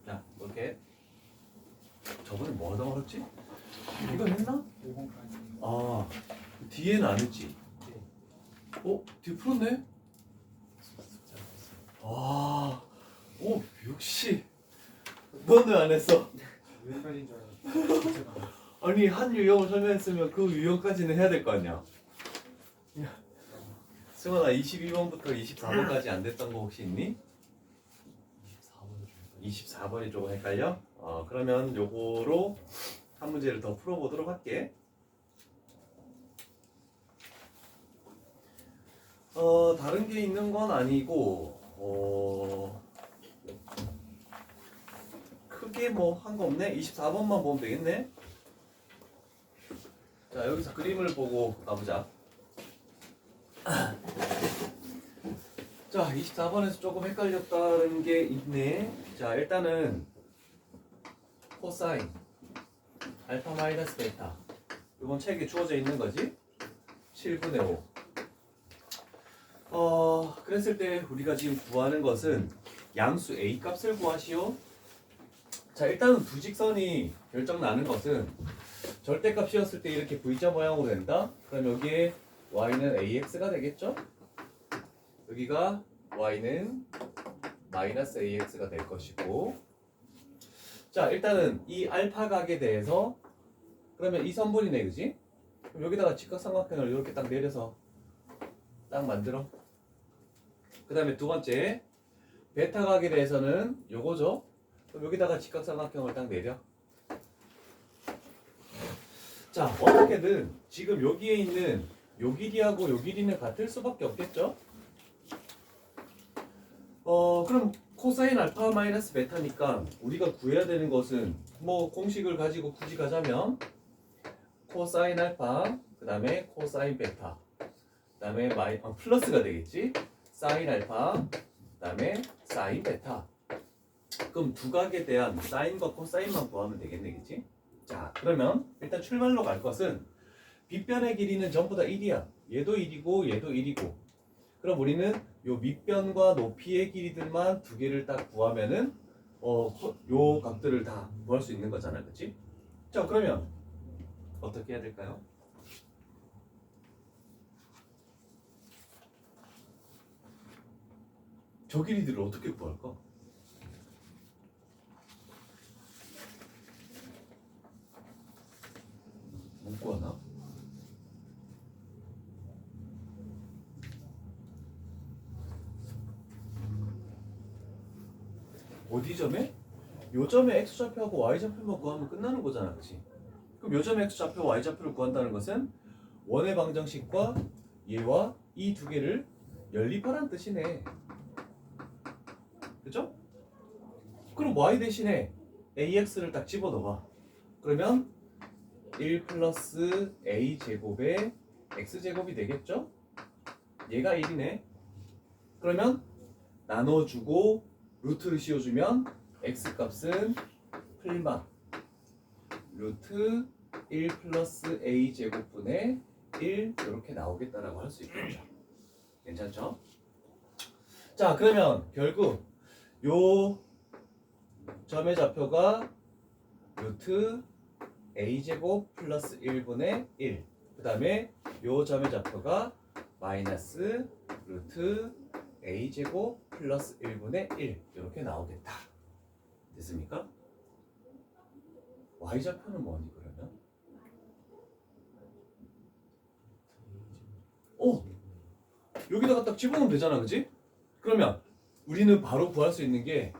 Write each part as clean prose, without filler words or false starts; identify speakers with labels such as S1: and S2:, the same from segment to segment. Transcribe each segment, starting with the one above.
S1: 자, 이렇게 저번에 뭐 하다 말았지? 이거 했나? 아, 뒤에는 안 했지? 뒤에 풀었네? 아, 역시 너는 안 했어.
S2: 여기까지인 줄 알았는데
S1: 아니, 한 유형을 설명했으면 그 유형까지는 해야 될 거 아니야. 승환아, 22번부터 24번까지 안 됐던 거 혹시 있니? 24번이 조금 헷갈려? 그러면 요거로 한 문제를 더 풀어보도록 할게. 다른 게 있는 건 아니고, 크게 뭐 한 거 없네? 24번만 보면 되겠네? 자, 여기서 그림을 보고 가보자. 자, 24번에서 조금 헷갈렸다는 게 있네. 자, 일단은 코사인 알파 마이너스 베타, 이건 책에 주어져 있는 거지. 7분의 5. 그랬을 때 우리가 지금 구하는 것은 양수 A 값을 구하시오. 자, 일단은 두 직선이 결정 나는 것은 절대값이었을 때 이렇게 V자 모양으로 된다. 그럼 여기에 y는 ax가 되겠죠? 여기가 y는 마이너스 ax가 될 것이고, 자, 일단은 이 알파 각에 대해서 그러면 이 선분이네, 그지? 그럼 여기다가 직각삼각형을 이렇게 딱 내려서 딱 만들어. 그 다음에 두 번째 베타 각에 대해서는 요거죠. 그럼 여기다가 직각삼각형을 딱 내려. 자, 어떻게든 지금 여기에 있는 요 길이하고 요 길이는 같을 수밖에 없겠죠? 그럼 코사인 알파 마이너스 베타니까 우리가 구해야 되는 것은 뭐 공식을 가지고 굳이 가자면 코사인 알파, 그 다음에 코사인 베타, 그 다음에 플러스가 되겠지? 사인 알파, 그 다음에 사인 베타. 그럼 두 각에 대한 사인과 코사인만 구하면 되겠네, 그치? 자, 그러면 일단 출발로 갈 것은 빗변의 길이는 전부 다 1이야. 얘도 1이고 얘도 1이고. 그럼 우리는 요 밑변과 높이의 길이들만 두 개를 딱 구하면은 요 각들을 다 구할 수 있는 거잖아, 그치? 자, 그러면 어떻게 해야 될까요? 저 길이들을 어떻게 구할까? 못 구하나? 어디 점에? 요 점에 x좌표하고 y좌표만 구하면 끝나는 거잖아, 그치? 그럼 요 점에 x좌표, y좌표를 구한다는 것은 원의 방정식과 얘와 이 두 개를 연립하라는 뜻이네. 그죠? 그럼 y 대신에 ax를 딱 집어넣어봐. 그러면 1 플러스 a 제곱의 x 제곱이 되겠죠? 얘가 1이네. 그러면 나눠주고 루트를 씌워주면 x 값은 풀마 루트 1 플러스 a 제곱분의 1 이렇게 나오겠다라고 할 수 있겠죠. 괜찮죠? 자, 그러면 결국 요 점의 좌표가 루트 a제곱 플러스 1분의 1, 그 다음에 요 점의 좌표가 마이너스 루트 a제곱 플러스 1분의 1 이렇게 나오겠다. 됐습니까? y좌표는 뭐니 그러면? 여기다가 딱 집어넣으면 되잖아, 그지? 그러면 우리는 바로 구할 수 있는 게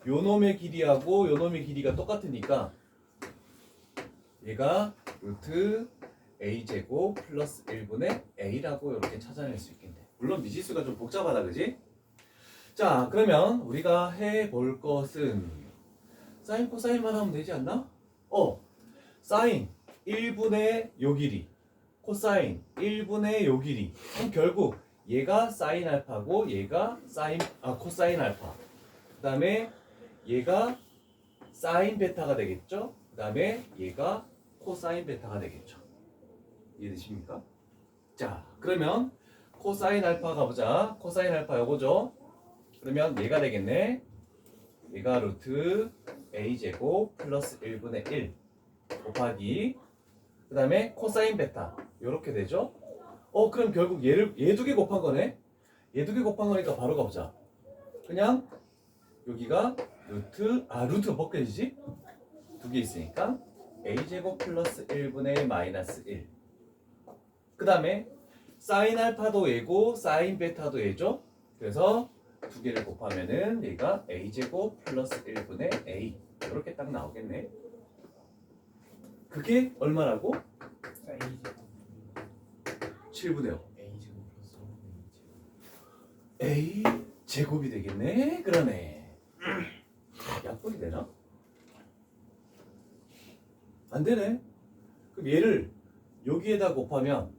S1: 요 놈의 길이하고 요 놈의 길이가 똑같으니까 얘가 루트 a제곱 플러스 1분의 a라고 이렇게 찾아낼 수 있겠네. 물론 미지수가 좀 복잡하다, 그지? 자, 그러면 우리가 해볼 것은 사인 코사인만 하면 되지 않나? 사인 1분의 요 길이, 코사인 1분의 요 길이. 그럼 결국 얘가 사인 알파고 얘가 코사인 알파. 그 다음에 얘가 사인 베타가 되겠죠? 그 다음에 얘가 코사인 베타가 되겠죠. 이해되십니까? 자, 그러면 코사인 알파 가보자. 코사인 알파 요거죠? 그러면 얘가 되겠네. 얘가 루트 a제곱 플러스 1분의 1 곱하기 그 다음에 코사인 베타 요렇게 되죠. 그럼 결국 얘 두 개 곱한 거네. 얘 두 개 곱한 거니까 바로 가보자. 그냥 여기가 루트가 벗겨지지? 두 개 있으니까 a제곱 플러스 1분의 1 마이너스 1. 그 다음에 사인 알파도 얘고 사인 베타도 얘죠. 그래서 두 개를 곱하면은 얘가 a제곱 플러스 1분의 a 이렇게 딱 나오겠네. 그게 얼마라고?
S2: A
S1: 7분의 5.
S2: A 제곱 플러스
S1: a 제곱이 되겠네. 그러네. 약분이 되나? 안 되네. 그럼 얘를 여기에다 곱하면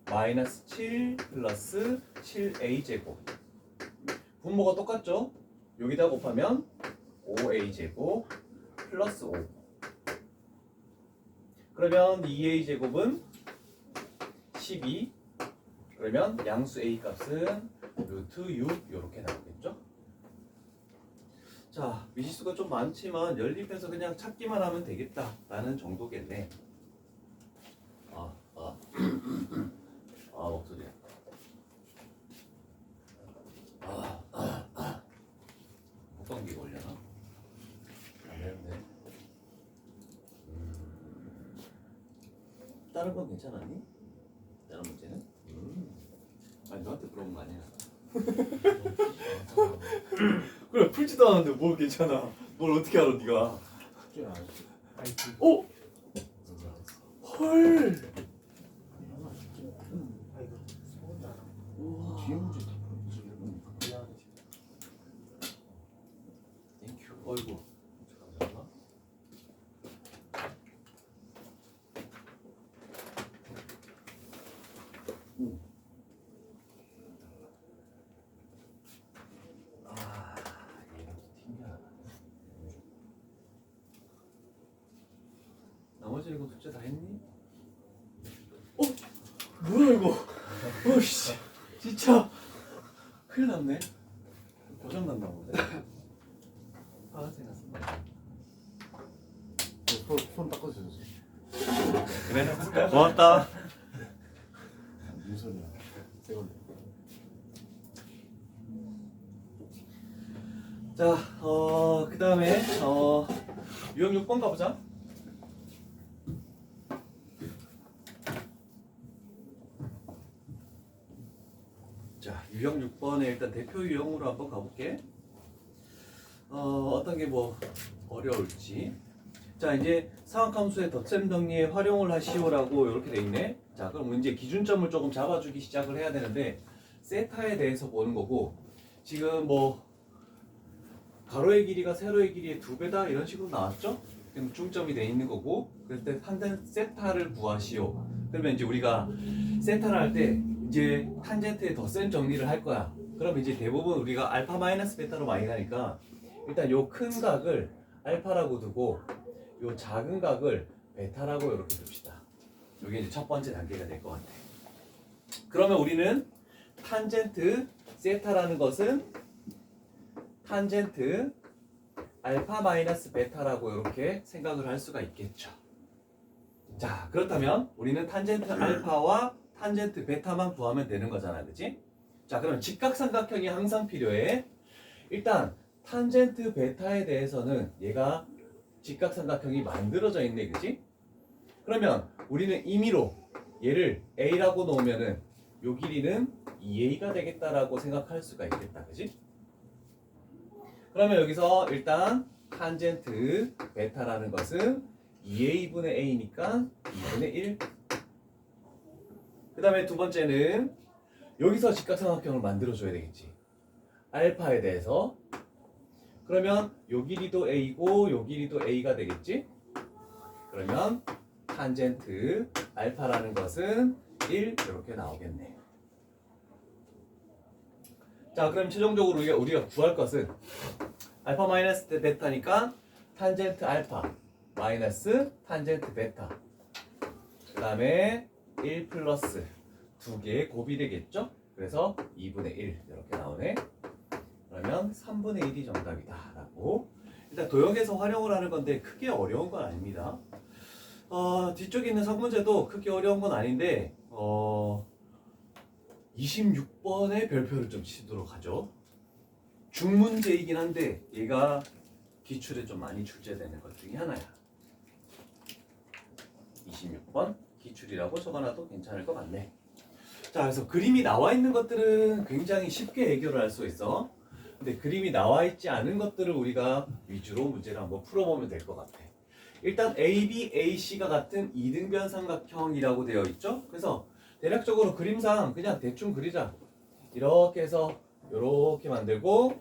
S1: 마이너스 7 플러스 7a 제곱. 분모가 똑같죠? 여기다 곱하면 5a 제곱 플러스 5. 그러면 2a 제곱은 12. 그러면 양수 a 값은 루트 6 이렇게 나오겠죠? 자, 미지수가 좀 많지만 연립해서 그냥 찾기만 하면 되겠다라는 정도겠네. 목소리. 목감기 걸려나? 안 되는데. 다른 건 괜찮았니? 다른 문제는? 아니 너한테 물어본 거 아니야. 그래 풀지도 않았는데 뭘 괜찮아. 뭘 어떻게 알아 네가.
S2: 숙제 안 했지. 아이
S1: 어? 헐.
S2: 아이고 소문잖아.
S1: 우와.
S2: 뒤에 문제 다 풀었지. 미안해.
S1: 땡큐. 어이구. 잠깐만. 얘가 튕겨나가네. 나머지 이거 숙제 다 했니? 뭐야 이거? 어이씨, 진짜 큰일 났네. 고장 났나 본데. 파란색 났었나?
S2: 손 닦아주세요.
S1: 그래? 고맙다.
S2: 민선이야. 세건데.
S1: 자, 그 다음에 유형 6번 가보자. 자, 유형 6번에 일단 대표 유형으로 한번 가볼게. 어떤 게 뭐 어려울지. 자, 이제 상학함수의 덧셈 정리에 활용을 하시오라고 이렇게 돼 있네. 자, 그럼 이제 기준점을 조금 잡아주기 시작을 해야 되는데 세타에 대해서 보는 거고, 지금 뭐 가로의 길이가 세로의 길이의 2배다 이런 식으로 나왔죠? 그럼 중점이 돼 있는 거고, 그럴 때 탄젠트 세타를 구하시오. 그러면 이제 우리가 세타를 할 때 이제 탄젠트의 덧셈 정리를 할 거야. 그럼 이제 대부분 우리가 알파 마이너스 베타로 많이 가니까 일단 요 큰 각을 알파라고 두고 요 작은 각을 베타라고 이렇게 둡시다. 이게 이제 첫 번째 단계가 될 것 같아. 그러면 우리는 탄젠트 세타라는 것은 탄젠트 알파 마이너스 베타라고 이렇게 생각을 할 수가 있겠죠. 자, 그렇다면 우리는 탄젠트 알파와 탄젠트 베타만 구하면 되는 거잖아, 그치? 자, 그럼 직각삼각형이 항상 필요해. 일단 탄젠트 베타에 대해서는 얘가 직각삼각형이 만들어져 있네, 그치? 그러면 우리는 임의로 얘를 A라고 놓으면은 요 길이는 2A가 되겠다라고 생각할 수가 있겠다, 그치? 그러면 여기서 일단 탄젠트 베타라는 것은 2A분의 A니까 2분의 1. 그 다음에 두 번째는 여기서 직각삼각형을 만들어줘야 되겠지. 알파에 대해서. 그러면 요 길이도 A고 요 길이도 A가 되겠지. 그러면 탄젠트 알파라는 것은 1 이렇게 나오겠네. 자, 그럼 최종적으로 우리가 구할 것은 알파 마이너스 베타니까 탄젠트 알파 마이너스 탄젠트 베타, 그 다음에 1 플러스 두 개의 곱이 되겠죠. 그래서 2분의 1 이렇게 나오네. 그 그러면 3분의 1이 정답이다 라고. 일단 도형에서 활용을 하는 건데 크게 어려운 건 아닙니다. 뒤쪽에 있는 성문제도 크게 어려운 건 아닌데 26번의 별표를 좀 치도록 하죠. 중문제이긴 한데 얘가 기출에 좀 많이 출제되는 것 중에 하나야. 26번 기출이라고 적어놔도 괜찮을 것 같네. 자, 그래서 그림이 나와 있는 것들은 굉장히 쉽게 해결을 할 수 있어. 근데 그림이 나와 있지 않은 것들을 우리가 위주로 문제를 한번 풀어보면 될 것 같아. 일단 AB, AC가 같은 이등변 삼각형이라고 되어 있죠. 그래서 대략적으로 그림상 그냥 대충 그리자. 이렇게 해서 이렇게 만들고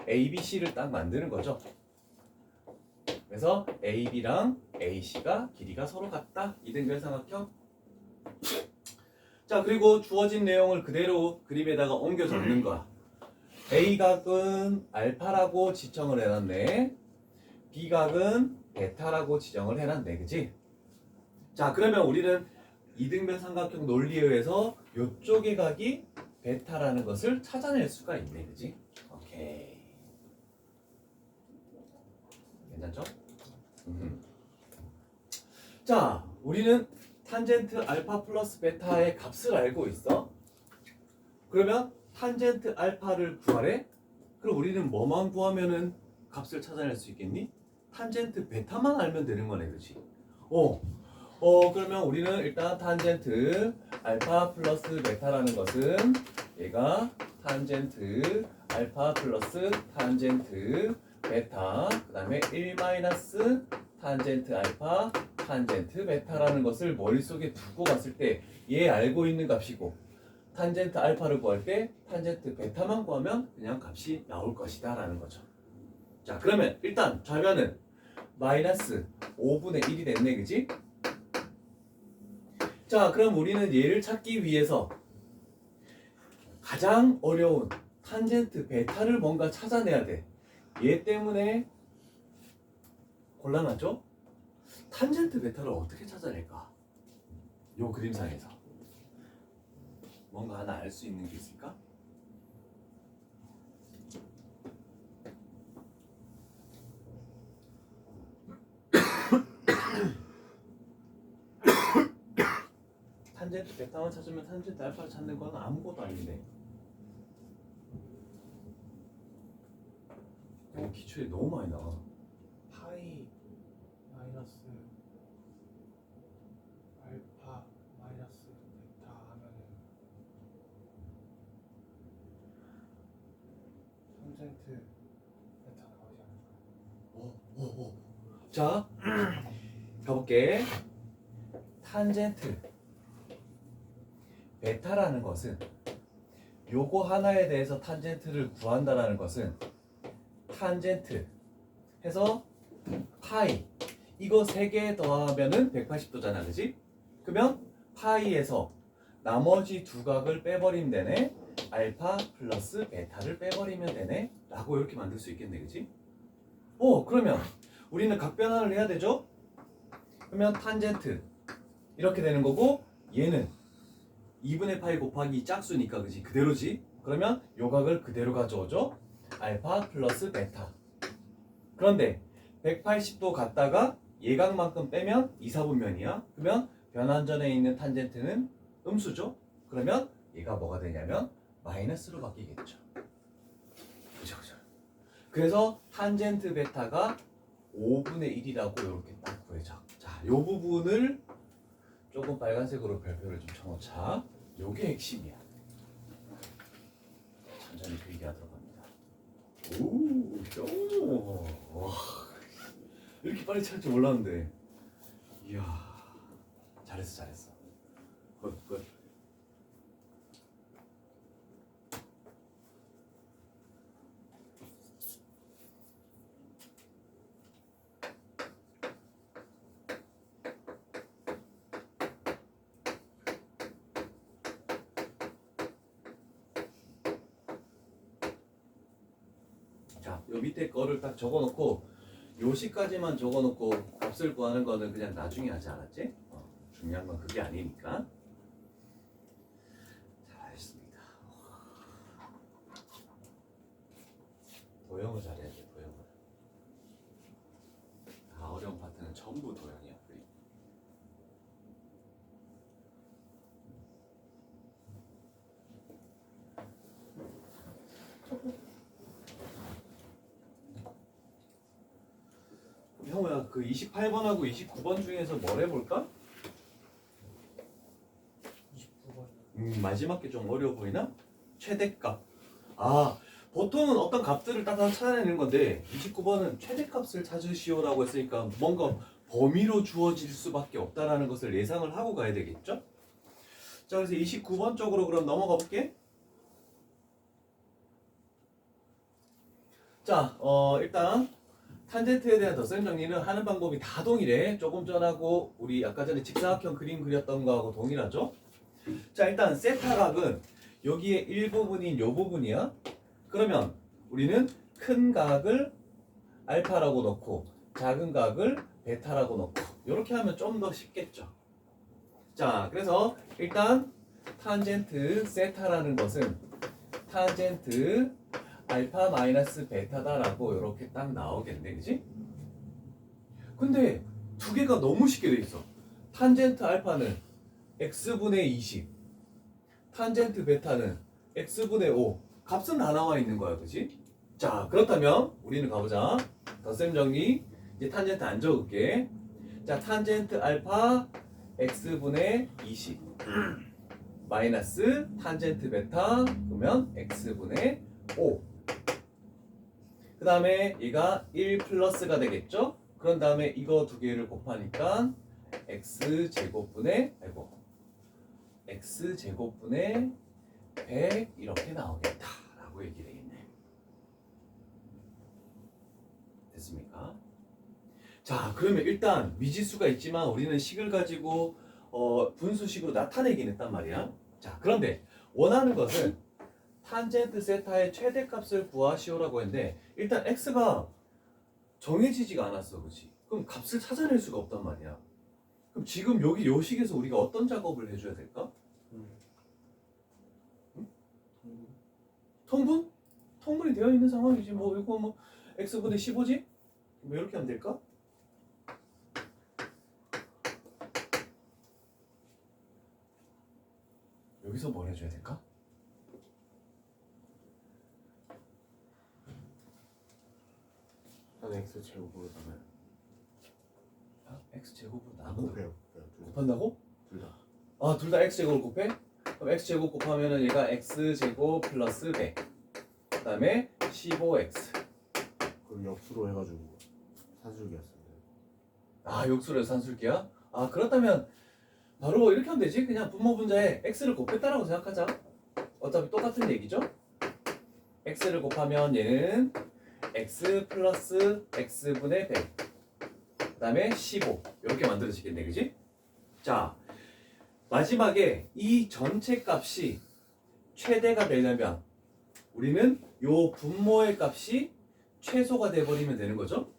S1: ABC를 딱 만드는 거죠. 그래서 AB랑 AC가 길이가 서로 같다. 이등변 삼각형. 자, 그리고 주어진 내용을 그대로 그림에다가 옮겨 적는 거야. A각은 알파라고 지정을 해놨네. B각은 베타라고 지정을 해놨네. 그치? 자, 그러면 우리는 이등변 삼각형 논리에 의해서 이쪽의 각이 베타라는 것을 찾아낼 수가 있네. 그치? 오케이. 괜찮죠? 자, 우리는 탄젠트 알파 플러스 베타의 값을 알고 있어. 그러면 탄젠트 알파를 구하래? 그럼 우리는 뭐만 구하면은 값을 찾아낼 수 있겠니? 탄젠트 베타만 알면 되는 거네, 그렇지? 그러면 우리는 일단 탄젠트 알파 플러스 베타라는 것은 얘가 탄젠트 알파 플러스 탄젠트 베타 그 다음에 1 마이너스 탄젠트 알파 탄젠트 베타라는 것을 머릿속에 두고 갔을 때 얘 알고 있는 값이고 탄젠트 알파를 구할 때 탄젠트 베타만 구하면 그냥 값이 나올 것이다 라는 거죠. 자, 그러면 일단 좌변은 마이너스 5분의 1이 됐네, 그지? 자, 그럼 우리는 얘를 찾기 위해서 가장 어려운 탄젠트 베타를 뭔가 찾아내야 돼. 얘 때문에 곤란하죠? 탄젠트 베타를 어떻게 찾아낼까? 요 그림상에서 뭔가 하나 알 수 있는 게 있을까? 탄젠트 베타만 찾으면 탄젠트 알파를 찾는 건 아무것도 아닌데. 기출이 너무 많이 나와.
S2: 파이 마이너스 알파 마이너스 베타 하면은 탄젠트 베타 나오지 않을까?
S1: 자, 가볼게. 탄젠트 베타라는 것은 요거 하나에 대해서 탄젠트를 구한다라는 것은 탄젠트 해서 파이 이거 3개 더하면은 180도잖아, 그지? 그러면 파이에서 나머지 두 각을 빼버리면 되네. 알파 플러스 베타를 빼버리면 되네 라고 이렇게 만들 수 있겠네, 그지? 그러면 우리는 각 변환을 해야 되죠? 그러면 탄젠트 이렇게 되는 거고 얘는 2분의 파이 곱하기 짝수니까, 그지? 그대로지? 그러면 요 각을 그대로 가져오죠? 알파 플러스 베타. 그런데 180도 갔다가 예각만큼 빼면 2, 4분면이야. 그러면 변환전에 있는 탄젠트는 음수죠? 그러면 얘가 뭐가 되냐면 마이너스로 바뀌겠죠. 그죠, 그죠. 그래서 탄젠트 베타가 5분의 1이라고 이렇게 딱 구해져. 자, 요 부분을 조금 빨간색으로 별표를 좀 쳐놓자. 요게 핵심이야. 천천히 필기하도록 합니다. 와, 이렇게 빨리 찾을 줄 몰랐는데. 이야, 잘했어. 굿. 자, 요 밑에 거를 딱 적어놓고 요 시까지만 적어놓고 값을 구하는 거는 그냥 나중에 하지, 알았지? 중요한 건 그게 아니니까. 잘하셨습니다. 도형을 잘해야 돼. 도형을. 아, 어려운 파트는 전부 도형이야. 우리. 형우야, 그 28번하고 29번 중에서 뭘 해볼까?
S2: 29번.
S1: 마지막 게 좀 어려워 보이나? 최대값. 아, 보통은 어떤 값들을 딱 찾아내는 건데 29번은 최대값을 찾으시오라고 했으니까 뭔가 범위로 주어질 수밖에 없다라는 것을 예상을 하고 가야 되겠죠? 자, 그래서 29번 쪽으로 그럼 넘어가 볼게. 자, 일단 탄젠트에 대한 덧셈 정리는 하는 방법이 다 동일해. 조금 전하고 우리 아까 전에 직사각형 그림 그렸던 거하고 동일하죠? 자, 일단 세타각은 여기에 일부분인 요 부분이야. 그러면 우리는 큰 각을 알파라고 넣고 작은 각을 베타라고 넣고 이렇게 하면 좀 더 쉽겠죠. 자, 그래서 일단 탄젠트 세타라는 것은 탄젠트 알파 마이너스 베타다라고 이렇게 딱 나오겠네, 그지? 근데 두 개가 너무 쉽게 돼 있어. 탄젠트 알파는 x분의 20, 탄젠트 베타는 x분의 5. 값은 다 나와 있는 거야, 그지? 자, 그렇다면 우리는 가보자. 덧셈 정리. 이제 탄젠트 안 적을게. 자, 탄젠트 알파 x분의 20 마이너스 탄젠트 베타 그러면 x분의 5. 그 다음에 얘가 1 플러스가 되겠죠? 그런 다음에 이거 두 개를 곱하니까 x제곱분의 x제곱분의 100 이렇게 나오겠다 라고 얘기 되겠네. 됐습니까? 자, 그러면 일단 미지수가 있지만 우리는 식을 가지고 분수식으로 나타내긴 했단 말이야. 자, 그런데 원하는 것은 탄젠트 세타의 최대값을 구하시오라고 했는데 일단 x가 정해지지가 않았어, 그렇지? 그럼 값을 찾아낼 수가 없단 말이야. 그럼 지금 여기 요 식에서 우리가 어떤 작업을 해줘야 될까? 응? 통분? 통분이 되어 있는 상황이지. 뭐 이거 뭐 x분의 15지? 뭐 이렇게 하면 될까? 여기서 뭘 해줘야 될까?
S3: 나는 x 제곱으로 나면
S1: x제곱으로
S3: 아,
S1: 나누고
S3: 곱해요.
S1: 곱한다고?
S3: 둘 다.
S1: 아, 둘 다 x제곱을 곱해? 그럼 x제곱 곱하면은 얘가 x제곱 플러스 100. 그 다음에 15x.
S3: 그럼 역수로 해가지고 산술기였습니다.
S1: 아, 역수로 해서 산술기야? 아, 그렇다면 바로 이렇게 하면 되지. 그냥 분모 분자에 x를 곱했다라고 생각하자. 어차피 똑같은 얘기죠? x를 곱하면 얘는 x 플러스 x분의 100. 그 다음에 15. 이렇게 만들어지겠네, 그지? 자, 마지막에 이 전체 값이 최대가 되려면 우리는 요 분모의 값이 최소가 돼버리면 되는 거죠.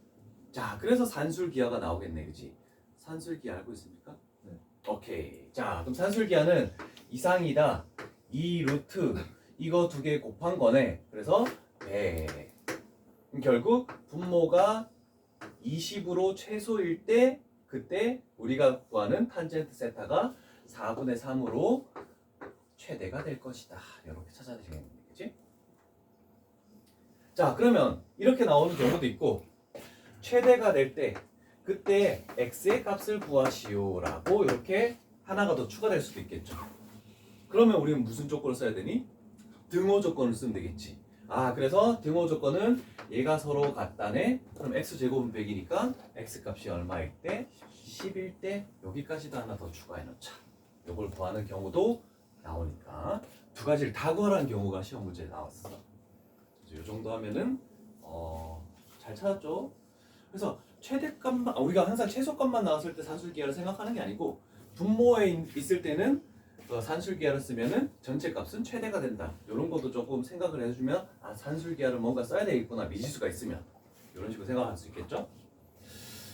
S1: 자, 그래서 산술기하가 나오겠네, 그지? 산술기 알고 있습니까?
S3: 네.
S1: 오케이. 자, 그럼 산술기하는 이상이다 2 루트 이거 두 개 곱한 거네. 그래서 100. 그럼 결국 분모가 20으로 최소일 때 그때 우리가 구하는 탄젠트 세타가 4분의 3으로 최대가 될 것이다. 이렇게 찾아내시겠네, 그치? 자, 그러면 이렇게 나오는 경우도 있고 최대가 될 때 그때 x의 값을 구하시오라고 이렇게 하나가 더 추가될 수도 있겠죠. 그러면 우리는 무슨 조건을 써야 되니? 등호 조건을 쓰면 되겠지. 아, 그래서 등호 조건은 얘가 서로 같다네. 그럼 x제곱은 100이니까 x값이 얼마일 때? 10일 때 여기까지도 하나 더 추가해 놓자. 요걸 구하는 경우도 나오니까 두 가지를 다 구하라는 경우가 시험 문제에 나왔어. 그래서 요 정도 하면은 잘 찾았죠. 그래서 최대값만 우리가 항상 최소값만 나왔을 때 산술기하를 생각하는 게 아니고 분모에 있을 때는 산술기하를 쓰면은 전체 값은 최대가 된다. 이런 것도 조금 생각을 해주면 아, 산술기하를 뭔가 써야 되겠구나. 미지수가 있으면 이런 식으로 생각할 수 있겠죠.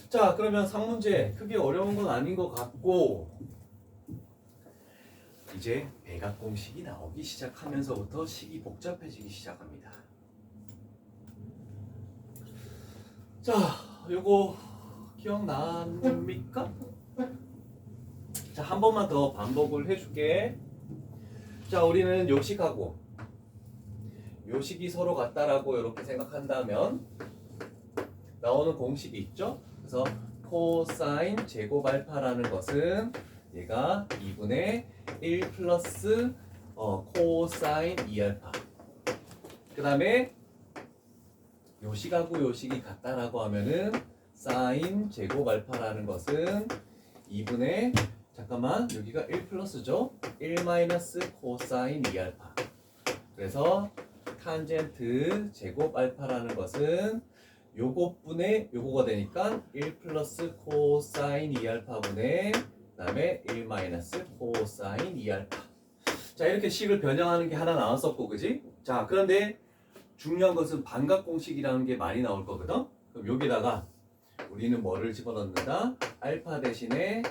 S1: 자, 그러면 상문제 크게 어려운 건 아닌 것 같고 이제 배각 공식이 나오기 시작하면서부터 식이 복잡해지기 시작합니다. 자, 요거 기억납니까? 자, 한 번만 더 반복을 해줄게. 자, 우리는 요식하고 요식이 서로 같다라고 이렇게 생각한다면 나오는 공식이 있죠? 그래서 코사인 제곱 알파라는 것은 얘가 2분의 1 플러스 코사인 2알파. 그 다음에 요식하고 요식이 같다라고 하면은 사인 제곱 알파라는 것은 2분의 잠깐만 여기가 1 플러스죠? 1 마이너스 코사인 2알파. 그래서 탄젠트 제곱 알파라는 것은 요것분의 요거가 되니까 1 플러스 코사인 2알파분의 그 다음에 1 마이너스 코사인 2알파. 자, 이렇게 식을 변형하는 게 하나 나왔었고, 그지? 자, 그런데 중요한 것은 반각 공식이라는 게 많이 나올 거거든? 그럼 여기다가 우리는 뭐를 집어넣는다? 알파 대신에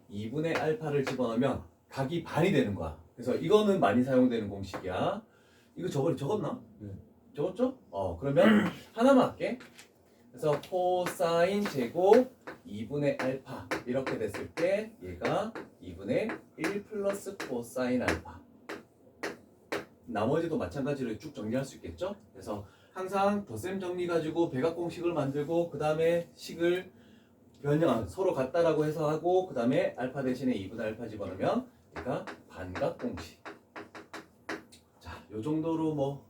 S1: 2분의 알파를 집어넣으면 각이 반이 되는 거야. 그래서 이거는 많이 사용되는 공식이야. 이거 적었나?
S3: 네.
S1: 적었죠? 그러면 하나만 할게. 그래서 코사인 제곱 2분의 알파 이렇게 됐을 때 얘가 2분의 1 플러스 코사인 알파. 나머지도 마찬가지로 쭉 정리할 수 있겠죠? 그래서 항상 덧셈 정리 가지고 배각 공식을 만들고 그 다음에 식을 변형 서로 같다라고 해서 하고 그 다음에 알파 대신에 2분의 알파 집어넣으면 얘가 반각 공식. 자, 요 정도로 뭐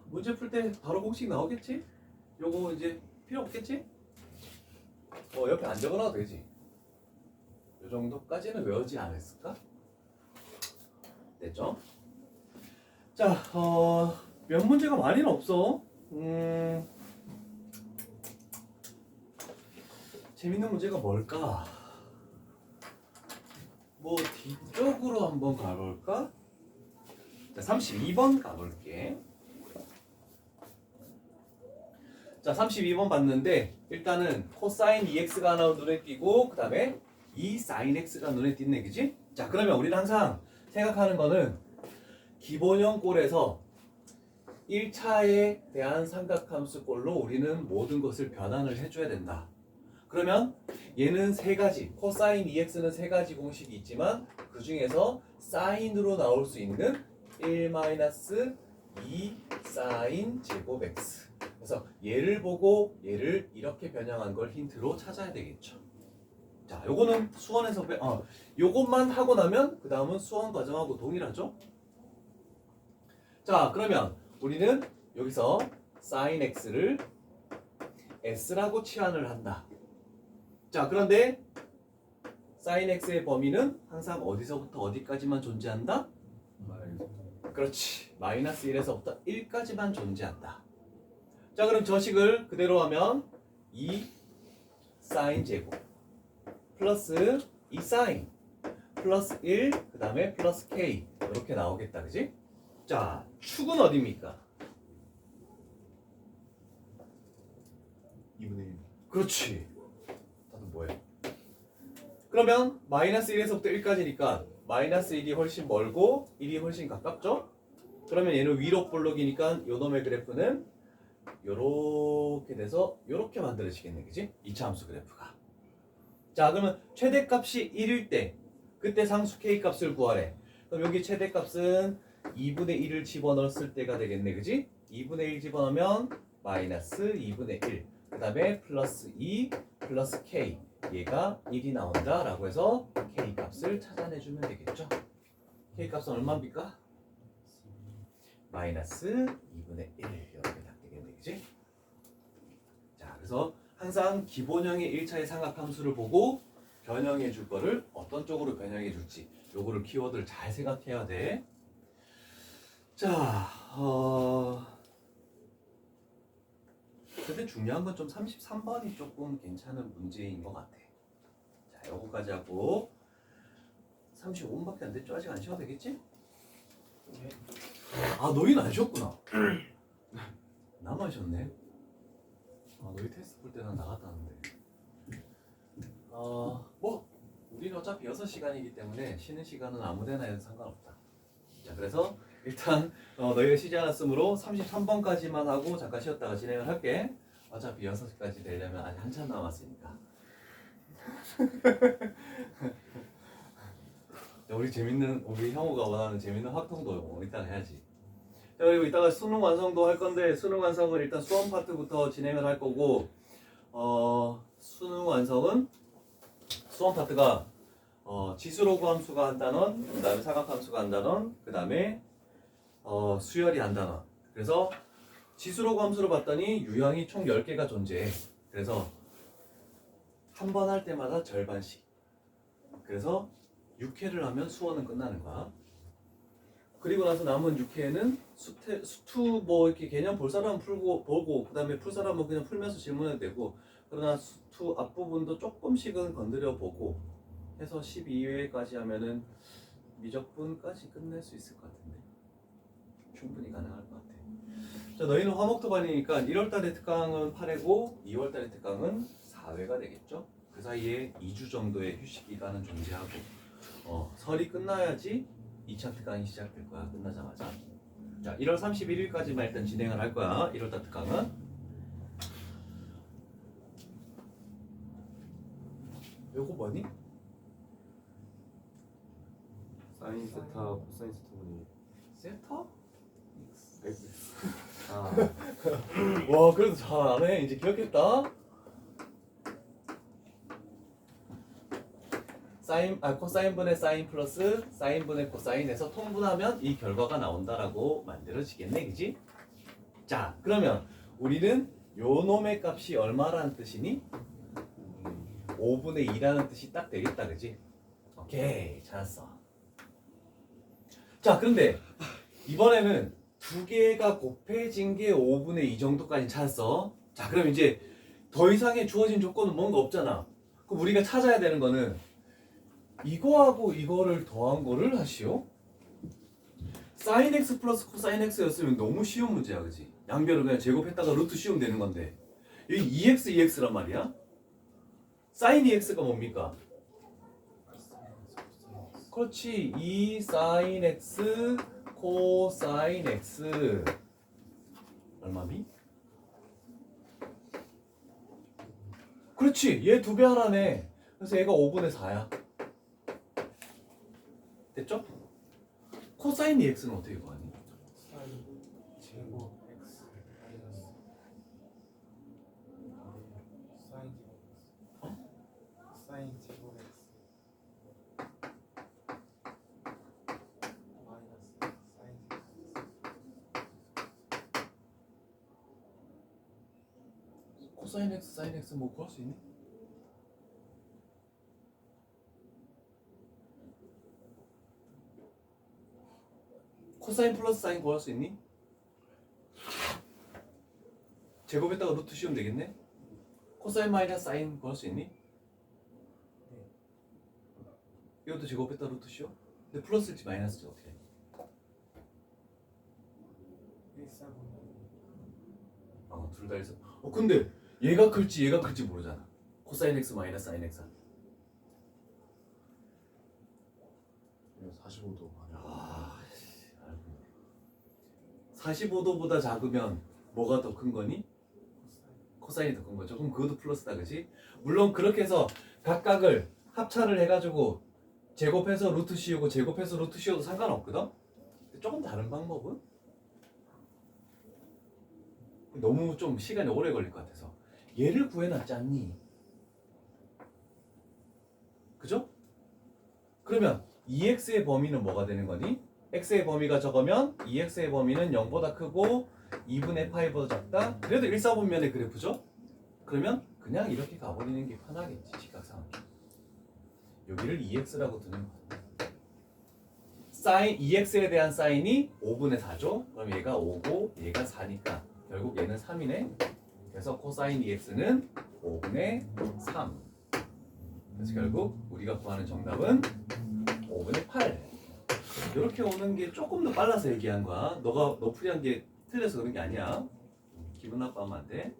S1: 문제 풀 때 바로 공식 나오겠지? 요거 이제 필요 없겠지? 옆에 안 적어놔도 되지. 요 정도까지는 외우지 않았을까? 됐죠? 자, 몇 문제가 많이는 없어. 재밌는 문제가 뭘까? 뭐 뒤쪽으로 한번 가볼까? 자, 32번 가볼게. 자, 32번 봤는데 일단은 코사인 2x가 하나 눈에 띄고 그 다음에 2 사인 x가 눈에 띄네, 그지? 자, 그러면 우리는 항상 생각하는 거는 기본형 꼴에서 1차에 대한 삼각함수 꼴로 우리는 모든 것을 변환을 해줘야 된다. 그러면 얘는 세 가지, 코사인 2x는 세 가지 공식이 있지만 그 중에서 사인으로 나올 수 있는 1-2 사인 제곱 x. 그래서 얘를 보고 얘를 이렇게 변형한 걸 힌트로 찾아야 되겠죠. 자, 요거는 수원에서 요것만 하고 나면 그 다음은 수원 과정하고 동일하죠. 자, 그러면 우리는 여기서 sin x를 s라고 치환을 한다. 자, 그런데 sin x의 범위는 항상 어디서부터 어디까지만 존재한다? 그렇지. 마이너스 1에서부터 1까지만 존재한다. 자, 그럼 저 식을 그대로 하면 2 sin 제곱 플러스 2 sin 플러스 1 그 다음에 플러스 k 이렇게 나오겠다, 그지? 자, 축은 어디입니까?
S3: 2분의 1.
S1: 그렇지. 다들 뭐예요? 그러면 마이너스 1에서부터 1까지니까 마이너스 1이 훨씬 멀고 1이 훨씬 가깝죠? 그러면 얘는 위로 볼록이니까 요 놈의 그래프는 요렇게 돼서 요렇게 만들어지겠네, 그지? 2차 함수 그래프가. 자, 그러면 최대값이 1일 때 그때 상수 k값을 구하래. 그럼 여기 최대값은 2분의 1을 집어넣었을 때가 되겠네, 그지? 2분의 1 집어넣으면 마이너스 2분의 1 그 다음에 플러스 2 플러스 k 얘가 1이 나온다 라고 해서 k 값을 찾아내주면 되겠죠. k 값은 얼마입니까? 마이너스 2분의 1 이렇게 딱 되겠네, 그지? 자, 그래서 항상 기본형의 1차의 삼각함수를 보고 변형해 줄 거를 어떤 쪽으로 변형해 줄지 요거를 키워드를 잘 생각해야 돼. 자, 근데 중요한 건 좀 33번이 조금 괜찮은 문제인 것 같아. 자, 요거까지 하고 35분밖에 안 됐죠? 아직 안 쉬어도 되겠지?
S2: 네.
S1: 아, 너희는 안 쉬었구나. 나만 쉬었네. 아, 너희 테스트 볼 때는 나갔다 왔는데. 뭐 우리는 어차피 6시간이기 때문에 쉬는 시간은 아무 데나 해도 상관없다. 자, 그래서 일단 너희가 쉬지 않았으므로 33번까지만 하고 잠깐 쉬었다가 진행을 할게. 어차피 6시까지 되려면 아직 한참 남았으니까. 우리 형우가 원하는 재밌는 확통도 이따가 해야지. 자, 그리고 이따가 수능 완성도 할 건데 수능 완성을 일단 수험 파트부터 진행을 할 거고 수능 완성은 수험 파트가 지수로그 함수가 한 단원, 그 다음에 사각함수가 한 단원, 그 다음에 수열이 한 단원. 그래서 지수로그 함수로 봤더니 유형이 총 10개가 존재해. 그래서 한 번 할 때마다 절반씩. 그래서 6회를 하면 수원은 끝나는 거야. 그리고 나서 남은 6회는 수투 뭐 이렇게 개념 볼 사람은 풀고 보고 그 다음에 풀 사람은 그냥 풀면서 질문해도 되고 그러나 수투 앞부분도 조금씩은 건드려 보고 해서 12회까지 하면은 미적분까지 끝낼 수 있을 것 같은데 충분히 가능할 것 같아. 자, 너희는 화목토반이니까 1월달에 특강은 8회고 2월달에 특강은 4회가 되겠죠? 그 사이에 2주 정도의 휴식 기간은 존재하고 설이 끝나야지 2차 특강이 시작될 거야. 끝나자마자. 자, 1월 31일까지만 일단 진행을 할 거야. 1월달 특강은. 요거 뭐니?
S3: 사인 세타, 코사인 세타분이
S1: 세터?
S3: X.
S1: 아. 와, 그래도 잘하네. 이제 기억했다. 코사인분의 사인 플러스 사인분의 코사인에서 통분하면 이 결과가 나온다라고 만들어지겠네, 그지? 자, 그러면 우리는 요 놈의 값이 얼마라는 뜻이니? 5분의 2라는 뜻이 딱 되겠다, 그지? 오케이, 잘했어. 자, 그런데 이번에는 두 개가 곱해진 게 5분의 2 정도까지 찾았어. 자, 그럼 이제 더 이상의 주어진 조건은 뭔가 없잖아. 그럼 우리가 찾아야 되는 거는 이거하고 이거를 더한 거를 하시오. sin x 플러스 코사인 x였으면 너무 쉬운 문제야, 그지? 양변을 그냥 제곱했다가 루트 씌우면 되는 건데 여기 2x, 2x란 말이야. sin 2x가 뭡니까? 그렇지, 2 sin x 코사인 x 얼마미? 그렇지, 얘 2배 하나네. 그래서 얘가 5분의 4야. 됐죠? 코사인 2x는 어떻게 구하니?
S2: 사인 제곱 x 마이너스 사인 제곱 x 사인 제곱 x 마이너스 사인 제곱 x
S1: 코사인 x, 사인 x 뭐 구할 수 있니? 코사인 플러스 사인 구할 수 있니? 제곱했다가 루트 씌우면 되겠네? 코사인 마이너스 사인 구할 수 있니?
S2: 네.
S1: 이것도 제곱했다가 루트 씌워? 근데 플러스일지 마이너스일지 어떻게 해?
S2: 일사분면
S1: 둘 다 있어. 근데 얘가 클지 얘가 클지 모르잖아. 코사인 x 마이너스 사인 x.
S3: 45도 아니야.
S1: 45도보다 작으면 뭐가 더 큰 거니?
S2: 코사인
S1: 코사인이 더 큰 거죠. 그럼 그것도 플러스다, 그지? 물론 그렇게 해서 각각을 합차를 해가지고 제곱해서 루트 씌우고 제곱해서 루트 씌워도 상관없거든? 근데 조금 다른 방법은? 너무 좀 시간이 오래 걸릴 것 같아서 얘를 구해놨지 않니? 그죠? 그러면 2x의 범위는 뭐가 되는 거니? x의 범위가 적으면 2x의 범위는 0보다 크고 2분의 파이보다 작다. 그래도 일사분면의 그래프죠? 그러면 그냥 이렇게 가버리는 게 편하겠지, 직각상으로. 여기를 2x라고 두는 거야. 사인 2x에 대한 사인이 5분의 4죠? 그럼 얘가 5고 얘가 4니까 결국 얘는 3이네. 그래서 코사인 2x는 5분의 3. 그래서 결국 우리가 구하는 정답은 5분의 8. 이렇게 오는 게 조금 더 빨라서 얘기한 거야. 너 풀이한 게 틀려서 그런 게 아니야. 기분 나빠하면 안 돼.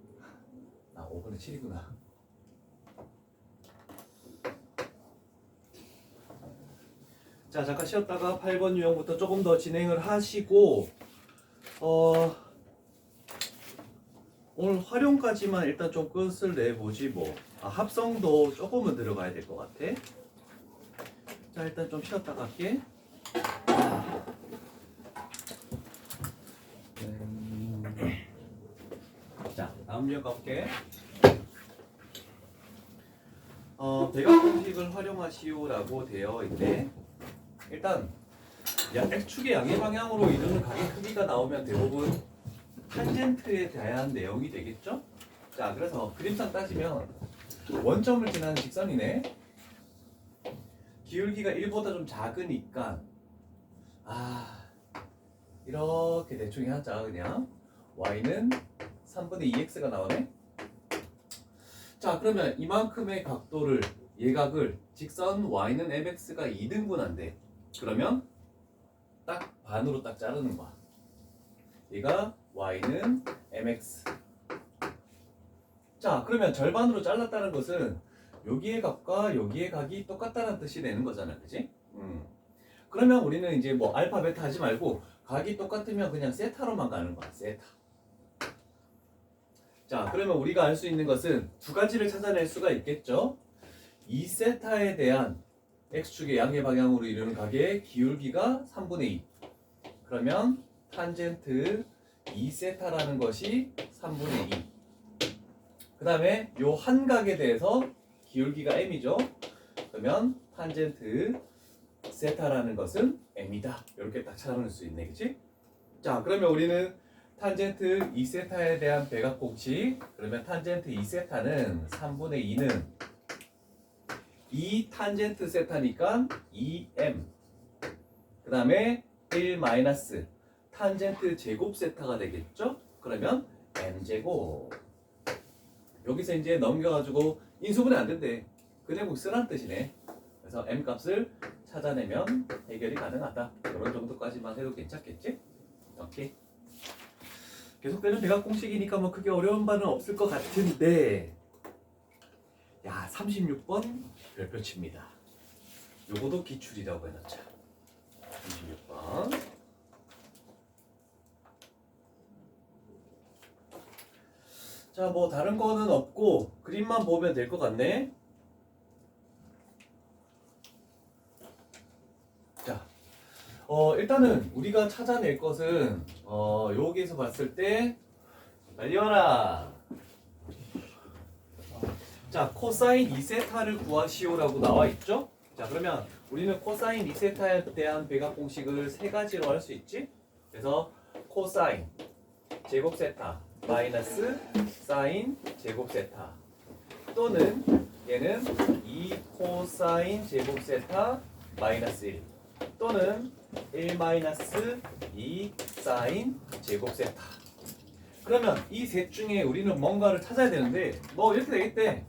S1: 나 5분의 7이구나. 자, 잠깐 쉬었다가 8번 유형부터 조금 더 진행을 하시고 오늘 활용까지만 일단 좀 끝을 내보지 뭐. 합성도 조금은 들어가야 될 것 같아. 자, 일단 좀 쉬었다 갈게. 자, 다음 유형 가볼게. 대각 공식을 활용하시오라고 되어 있네. 일단 X축의 양의 방향으로 이루는 각의 크기가 나오면 대부분 탄젠트에 대한 내용이 되겠죠? 자, 그래서 그림상 따지면 원점을 지나는 직선이네. 기울기가 1보다 좀 작으니까 이렇게 대충 하자. 그냥 y는 3분의 2x가 나오네. 자, 그러면 이만큼의 각도를 예각을 직선 y는 mx가 2등분한대. 그러면 딱 반으로 딱 자르는 거야. 얘가 y는 mx. 자, 그러면 절반으로 잘랐다는 것은 여기의 각과 여기의 각이 똑같다는 뜻이 되는 거잖아, 그지? 그러면 우리는 이제 뭐 알파 베타 하지 말고 각이 똑같으면 그냥 세타로만 가는 거야, 세타. 자, 그러면 우리가 알 수 있는 것은 두 가지를 찾아낼 수가 있겠죠. 2세타에 대한 x축의 양의 방향으로 이루는 각의 기울기가 3분의 2. 그러면 탄젠트 2세타라는 것이 3분의 2. 그 다음에 요 한 각에 대해서 기울기가 m이죠. 그러면 탄젠트 세타라는 것은 m이다. 이렇게 딱 찾아낼 수 있네, 그치? 자, 그러면 우리는 탄젠트 2세타에 대한 배각 공식. 그러면 탄젠트 2세타는 3분의 2는 2 탄젠트 세타니까 2m. 그 다음에 1 마이너스 탄젠트 제곱 세타가 되겠죠? 그러면 m제곱. 여기서 이제 넘겨가지고 인수분해 안 된대. 그대국 쓰라는 뜻이네. 그래서 m 값을 찾아내면 해결이 가능하다. 이런 정도까지만 해도 괜찮겠지? 오케이. 계속되는 배각 공식이니까 뭐 크게 어려운 바는 없을 것 같은데, 야, 36번 별표치입니다. 요거도 기출이라고 해놓자. 36번. 자, 뭐 다른 거는 없고 그림만 보면 될 것 같네. 자, 일단은 우리가 찾아낼 것은 여기에서 봤을 때 빨리 와라. 자, 코사인 2세타를 구하시오라고 나와 있죠? 자, 그러면 우리는 코사인 2세타에 대한 배각 공식을 세 가지로 할 수 있지? 그래서 코사인 제곱 세타 마이너스 사인 제곱 세타, 또는 얘는 2 코사인 제곱 세타 마이너스 1, 또는 1 마이너스 2 사인 제곱 세타. 그러면 이 셋 중에 우리는 뭔가를 찾아야 되는데 뭐 이렇게 되겠대.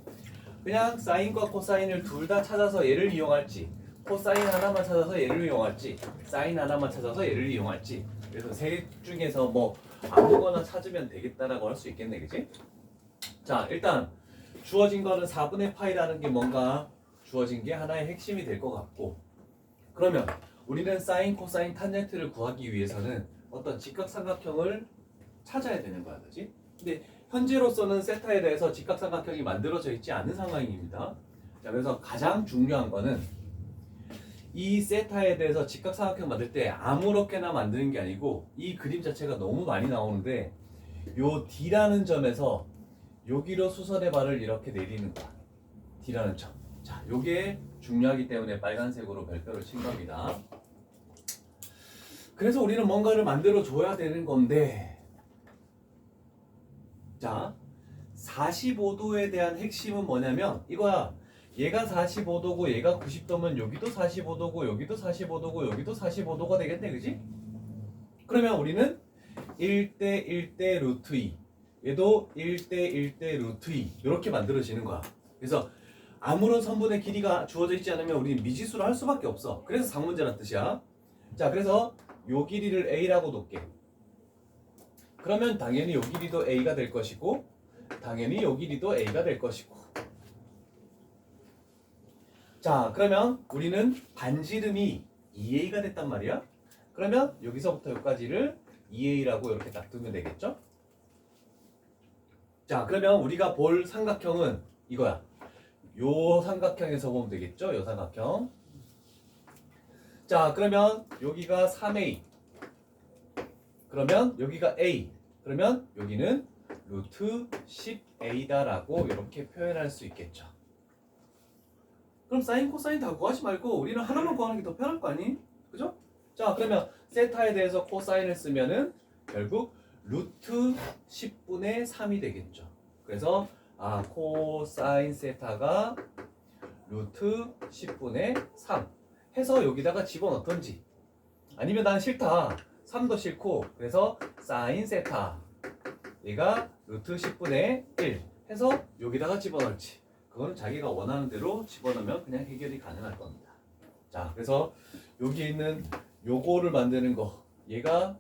S1: 그냥 사인과 코사인을 둘 다 찾아서 얘를 이용할지, 코사인 하나만 찾아서 얘를 이용할지, 사인 하나만 찾아서 얘를 이용할지. 그래서 셋 중에서 뭐 아무거나 찾으면 되겠다라고 할 수 있겠네, 그치? 자, 일단 주어진 거는 4분의 파이라는 게 뭔가 주어진 게 하나의 핵심이 될 것 같고, 그러면 우리는 사인, 코사인, 탄젠트를 구하기 위해서는 어떤 직각삼각형을 찾아야 되는 거야, 그치? 근데 현재로서는 세타에 대해서 직각삼각형이 만들어져 있지 않은 상황입니다. 자, 그래서 가장 중요한 거는 이 세타에 대해서 직각삼각형 만들 때 아무렇게나 만드는 게 아니고, 이 그림 자체가 너무 많이 나오는데 요 D라는 점에서 여기로 수선의 발을 이렇게 내리는 거야. D라는 점. 자, 요게 중요하기 때문에 빨간색으로 별표를 친 겁니다. 그래서 우리는 뭔가를 만들어 줘야 되는 건데, 자, 45도에 대한 핵심은 뭐냐면 이거야. 얘가 45도고 얘가 90도면 여기도 45도고 여기도 45도고 여기도 45도가 되겠네, 그지? 그러면 우리는 1대 1대 루트 2, 얘도 1대 1대 루트 2 이렇게 만들어지는 거야. 그래서 아무런 선분의 길이가 주어져 있지 않으면 우리는 미지수로 할 수밖에 없어. 그래서 상문제란 뜻이야. 자, 그래서 요 길이를 a라고 놓을게. 그러면 당연히 요 길이도 a가 될 것이고, 당연히 요 길이도 a가 될 것이고. 자, 그러면 우리는 반지름이 2a가 됐단 말이야. 그러면 여기서부터 여기까지를 2a라고 이렇게 딱 두면 되겠죠? 자, 그러면 우리가 볼 삼각형은 이거야. 요 삼각형에서 보면 되겠죠? 요 삼각형. 자, 그러면 여기가 3a. 그러면 여기가 a. 그러면 여기는 루트 10a다라고 이렇게 표현할 수 있겠죠. 그럼 사인, 코사인 다 구하지 말고 우리는 하나만 구하는 게 더 편할 거 아니? 그죠? 자, 그러면 세타에 대해서 코사인을 쓰면은 결국 루트 10분의 3이 되겠죠. 그래서 코사인 세타가 루트 10분의 3 해서 여기다가 집어넣던지, 아니면 난 싫다, 3도 싫고 그래서 사인 세타 얘가 루트 10분의 1 해서 여기다가 집어넣을지, 그거는 자기가 원하는 대로 집어넣으면 그냥 해결이 가능할 겁니다. 자, 그래서 여기 있는 요거를 만드는 거, 얘가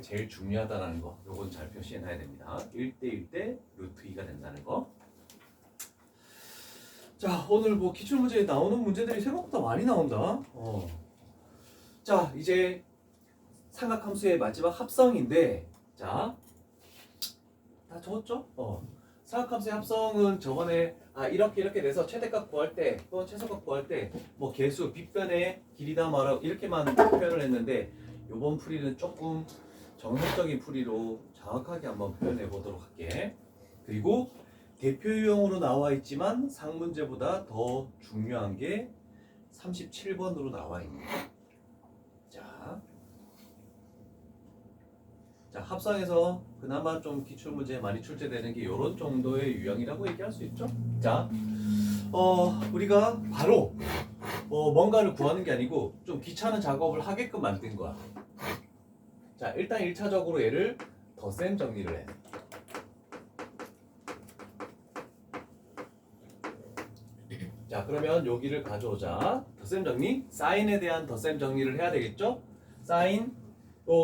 S1: 제일 중요하다는 거, 요건 잘 표시해 놔야 됩니다. 1대1 대 루트 2가 된다는 거. 자, 오늘 뭐 기출문제에 나오는 문제들이 생각보다 많이 나온다. 자, 이제 삼각함수의 마지막 합성인데, 자, 다 적었죠? 삼각함수의 합성은 저번에 이렇게 돼서 최대값 구할 때 또는 최소값 구할 때 뭐 개수, 빗변의 길이다 말하고 이렇게만 표현을 했는데, 요번 풀이는 조금 정석적인 풀이로 정확하게 한번 표현해 보도록 할게. 그리고 대표 유형으로 나와 있지만 상문제보다 더 중요한 게 37번으로 나와 있네요. 자, 합성에서 그나마 좀 기출문제에 많이 출제되는 게 이런 정도의 유형이라고 얘기할 수 있죠. 자, 우리가 바로 뭔가를 구하는 게 아니고 좀 귀찮은 작업을 하게끔 만든 거야. 자, 일단 1차적으로 얘를 덧셈 정리를 해. 자, 그러면 여기를 가져오자. 덧셈 정리, 사인에 대한 덧셈 정리를 해야 되겠죠? 사인,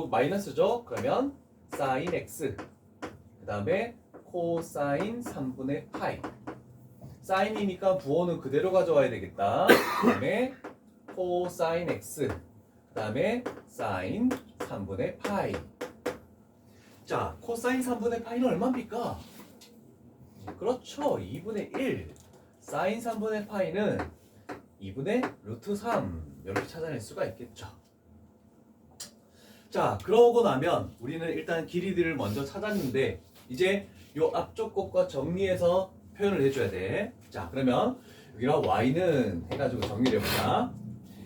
S1: 마이너스죠? 그러면 사인 x, 그 다음에 코사인 3분의 파이. 사인이니까 부호는 그대로 가져와야 되겠다. 그 다음에 코사인 x, 그 다음에 사인 3분의 파이. 자, 코사인 3분의 파이는 얼마입니까? 그렇죠, 2분의 1. 사인 3분의 파이는 2분의 루트 3 이렇게 찾아낼 수가 있겠죠. 자, 그러고 나면 우리는 일단 길이들을 먼저 찾았는데 이제 요 앞쪽 것과 정리해서 표현을 해줘야 돼. 자, 그러면 여기가 y는 해가지고 정리를 해보자.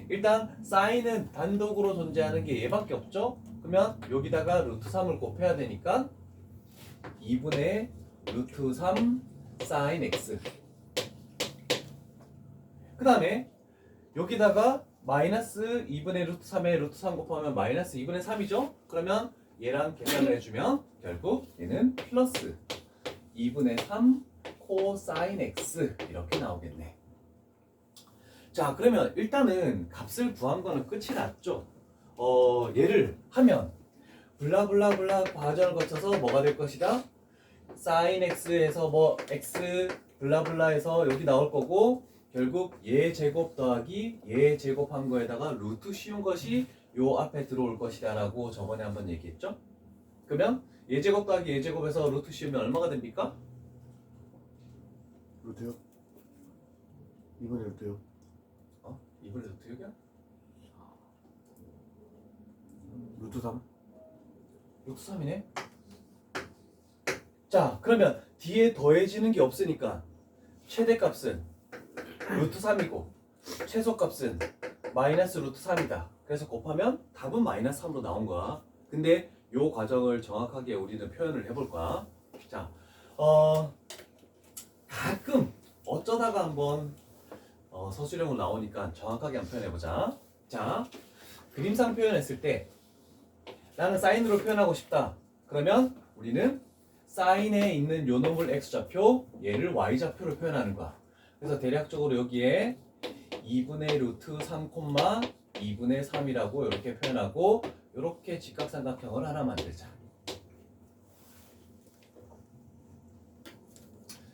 S1: 일단 사인은 단독으로 존재하는 게 얘밖에 없죠. 그러면 여기다가 루트 3을 곱해야 되니까 2분의 루트 3 사인 x. 그 다음에 여기다가 마이너스 2분의 루트 3에 루트 3 곱하면 마이너스 2분의 3이죠? 그러면 얘랑 계산을 해주면 결국 얘는 플러스 2분의 3 코사인 x 이렇게 나오겠네. 자, 그러면 일단은 값을 구한 거는 끝이 났죠? 얘를 하면 블라블라블라 과정을 거쳐서 뭐가 될 것이다? 사인 x에서 뭐 x 블라블라에서 여기 나올 거고, 결국 얘 제곱 더하기 얘 제곱한 거에다가 루트 씌운 것이 요 앞에 들어올 것이다 라고 저번에 한번 얘기했죠? 그러면 얘 제곱 더하기 얘 제곱에서 루트 씌우면 얼마가 됩니까?
S3: 루트요? 2번에 루트요?
S1: 2분의 루트 6이야?
S3: 루트 3?
S1: 루트 3이네? 자, 그러면 뒤에 더해지는 게 없으니까 최대값은 루트 3이고 최소값은 마이너스 루트 3이다. 그래서 곱하면 답은 마이너스 3으로 나온 거야. 근데 요 과정을 정확하게 우리는 표현을 해볼 거야. 자, 가끔 어쩌다가 한번 서술형으로 나오니까 정확하게 한번 표현해보자. 자, 그림상 표현했을 때 나는 사인으로 표현하고 싶다. 그러면 우리는 사인에 있는 요 놈을 x좌표, 얘를 y좌표로 표현하는 거야. 그래서 대략적으로 여기에 2분의 루트 3, 2분의 3이라고 이렇게 표현하고, 이렇게 직각삼각형을 하나 만들자.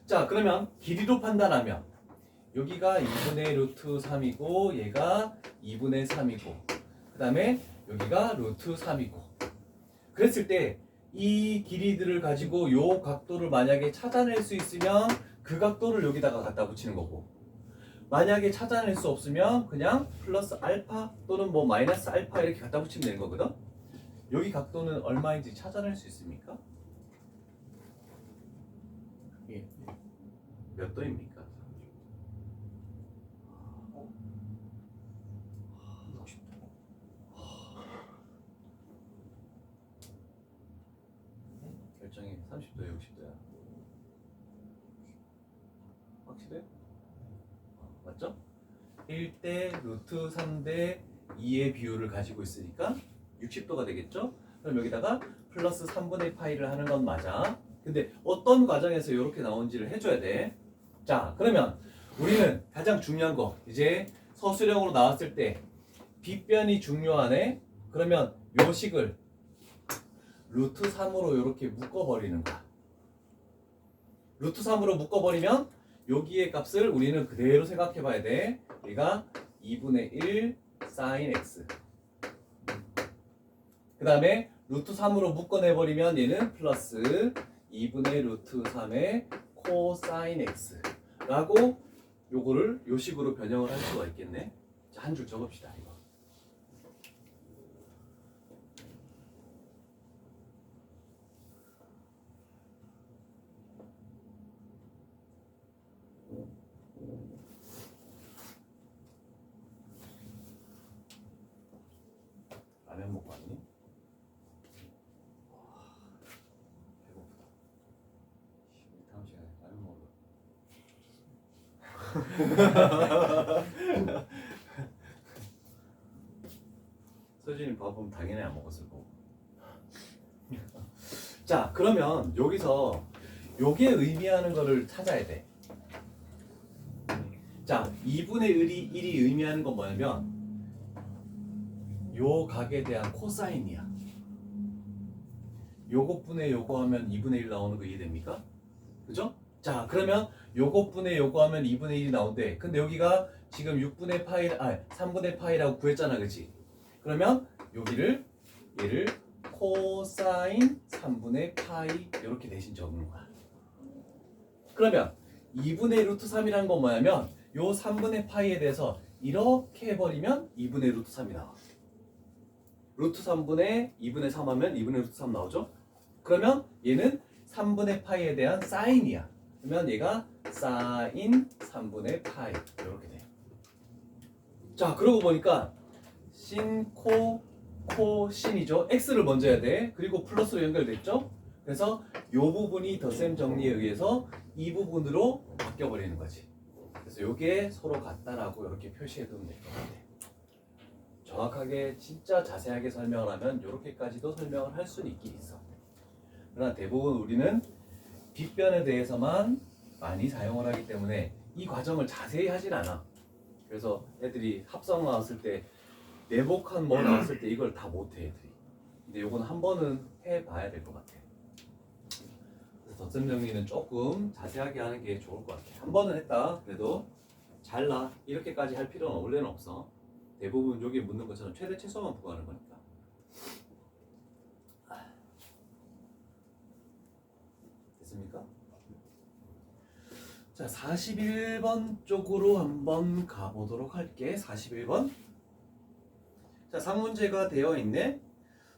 S1: 자, 그러면 길이로 판단하면 여기가 2분의 루트 3이고 얘가 2분의 3이고 그 다음에 여기가 루트 3이고. 그랬을 때 이 길이들을 가지고 요 각도를 만약에 찾아낼 수 있으면 그 각도를 여기다가 갖다 붙이는 거고, 만약에 찾아낼 수 없으면 그냥 플러스 알파 또는 뭐 마이너스 알파 이렇게 갖다 붙이면 되는 거거든. 여기 각도는 얼마인지 찾아낼 수 있습니까? 예. 몇 도입니까?
S2: 60도.
S1: 결정이 30도야 60도야? 확실해? 맞죠? 1대 루트 3대 2의 비율을 가지고 있으니까 60도가 되겠죠? 그럼 여기다가 플러스 3분의 파이를 하는 건 맞아. 근데 어떤 과정에서 이렇게 나온지를 해줘야 돼. 자, 그러면 우리는 가장 중요한 거, 이제 서술형으로 나왔을 때 빗변이 중요하네. 그러면 요 식을 루트 3으로 이렇게 묶어버리는 거야. 루트 3으로 묶어버리면 여기의 값을 우리는 그대로 생각해 봐야 돼. 얘가 2분의 1 sin x. 그 다음에 루트 3으로 묶어내버리면 얘는 플러스 2분의 루트 3의 코사인 x 라고 요거를 요 식으로 변형을 할 수가 있겠네. 자, 한 줄 적읍시다 이거. 라면 먹고 왔니? 배고프다. 다음 시간에 라면 먹으러. 서진이 밥은 당연히 안 먹었을 거고. 자, 그러면 여기서 요게 의미하는 거를 찾아야 돼. 자, 2분의 1이 의미하는 건 뭐냐면 요 각에 대한 코사인이야. 요것분의 요거 하면 2분의 1 나오는 거 이해됩니까? 그죠? 자, 그러면 요것분의 요거 하면 2분의 1이 나온대. 근데 여기가 지금 6분의 파이, 3분의 파이라고 구했잖아, 그치? 그러면 여기를 얘를 코사인 3분의 파이 이렇게 대신 적는 거야. 그러면 2분의 루트 3이라는 건 뭐냐면 요 3분의 파이에 대해서 이렇게 해버리면 2분의 루트 3이 나와. 루트 3분의 2분의 3 하면 2분의 루트 3 나오죠? 그러면 얘는 3분의 파이에 대한 사인이야. 그러면 얘가 사인 3분의 파이 이렇게 돼. 자, 그러고 보니까 신, 코, 신이죠. x를 먼저 해야 돼. 그리고 플러스로 연결됐죠? 그래서 이 부분이 덧셈 정리에 의해서 이 부분으로 바뀌어버리는 거지. 그래서 이게 서로 같다라고 이렇게 표시해두면 될 것 같아. 정확하게 진짜 자세하게 설명을 하면 이렇게까지도 설명을 할 수는 있긴 있어. 그러나 대부분 우리는 빗변에 대해서만 많이 사용을 하기 때문에 이 과정을 자세히 하진 않아. 그래서 애들이 합성 나왔을 때 내복한 뭐 나왔을 때 이걸 다 못해 애들이. 근데 요거는 한 번은 해봐야 될 것 같아. 그래서 덧셈 정리는 조금 자세하게 하는 게 좋을 것 같아. 한 번은 했다. 그래도 잘라 이렇게까지 할 필요는 원래는 없어. 대부분 여기에 묻는 것처럼 최대 최소만 부과하는 거니까. 됐습니까? 자, 41번 쪽으로 한번 가보도록 할게. 41번. 자, 3문제가 되어 있네.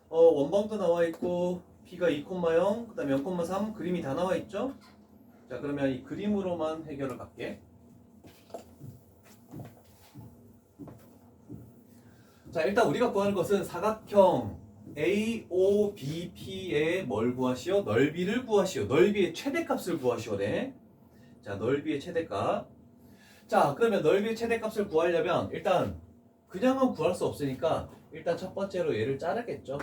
S1: 원방도 나와 있고 B가 2,0, 그 다음에 0,3 그림이 다 나와 있죠? 자, 그러면 이 그림으로만 해결을 갈게. 자, 일단 우리가 구하는 것은 사각형 AOBP의 뭘 구하시오? 넓이를 구하시오. 넓이의 최대값을 구하시오래. 자, 넓이의 최대값. 자, 그러면 넓이의 최대값을 구하려면 일단 그냥은 구할 수 없으니까 일단 첫 번째로 얘를 자르겠죠.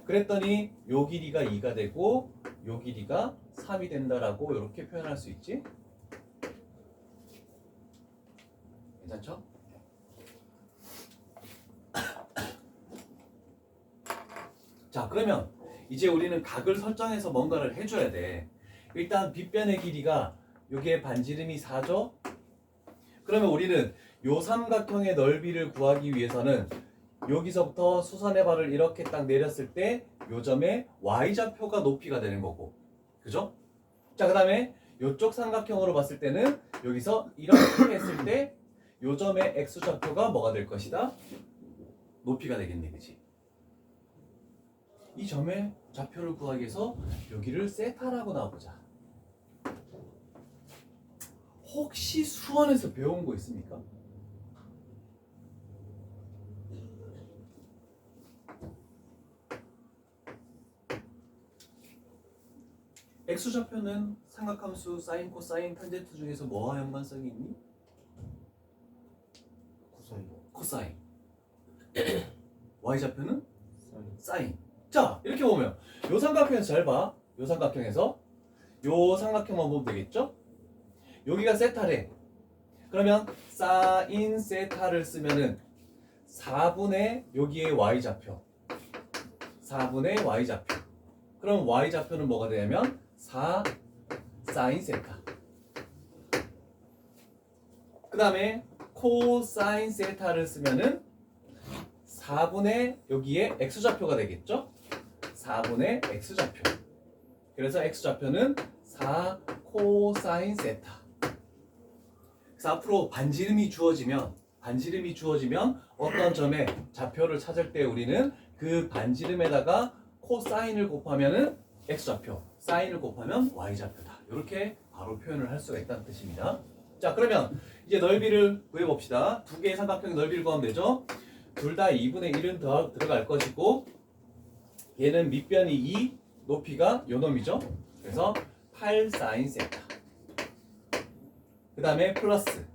S1: 그랬더니 요 길이가 2가 되고 요 길이가 3이 된다라고 이렇게 표현할 수 있지. 괜찮죠? 자, 그러면 이제 우리는 각을 설정해서 뭔가를 해줘야 돼. 일단 빗변의 길이가 요게 반지름이 4죠? 그러면 우리는 요 삼각형의 넓이를 구하기 위해서는 여기서부터 수선의 발을 이렇게 딱 내렸을 때 요 점의 y좌표가 높이가 되는 거고, 그죠? 자, 그 다음에 이쪽 삼각형으로 봤을 때는 여기서 이렇게 했을 때 요 점의 x좌표가 뭐가 될 것이다? 높이가 되겠네, 그지? 이 점의 좌표를 구하기 위해서 여기를 세타라고 놔보자. 혹시 수원에서 배운 거 있습니까? x좌표는 삼각함수 사인, 코사인, 탄젠트 중에서 뭐와 연관성이 있니?
S3: 코사인.
S1: 코사인. y좌표는 사인. 자, 이렇게 보면 요 삼각형에서 잘 봐. 요 삼각형에서 요 삼각형만 보면 되겠죠? 여기가 세타래. 그러면 사인 세타를 쓰면은 4분의 여기에 y좌표. 4분의 y좌표. 그럼 y좌표는 뭐가 되냐면 4 사인 세타. 그 다음에 코사인 세타를 쓰면은 4분의 여기에 x좌표가 되겠죠? 4분의 x좌표. 그래서 x좌표는 4 코사인 세타. 그래서 앞으로 반지름이 주어지면 어떤 점의 좌표를 찾을 때 우리는 그 반지름에다가 코사인을 곱하면은 x좌표, 사인을 곱하면 y좌표다. 이렇게 바로 표현을 할 수가 있다는 뜻입니다. 자, 그러면 이제 넓이를 구해봅시다. 두 개의 삼각형의 넓이를 구하면 되죠. 둘 다 2분의 1은 더 들어갈 것이고, 얘는 밑변이 2, 높이가 요 놈이죠. 그래서 8 사인 세타. 그 다음에 플러스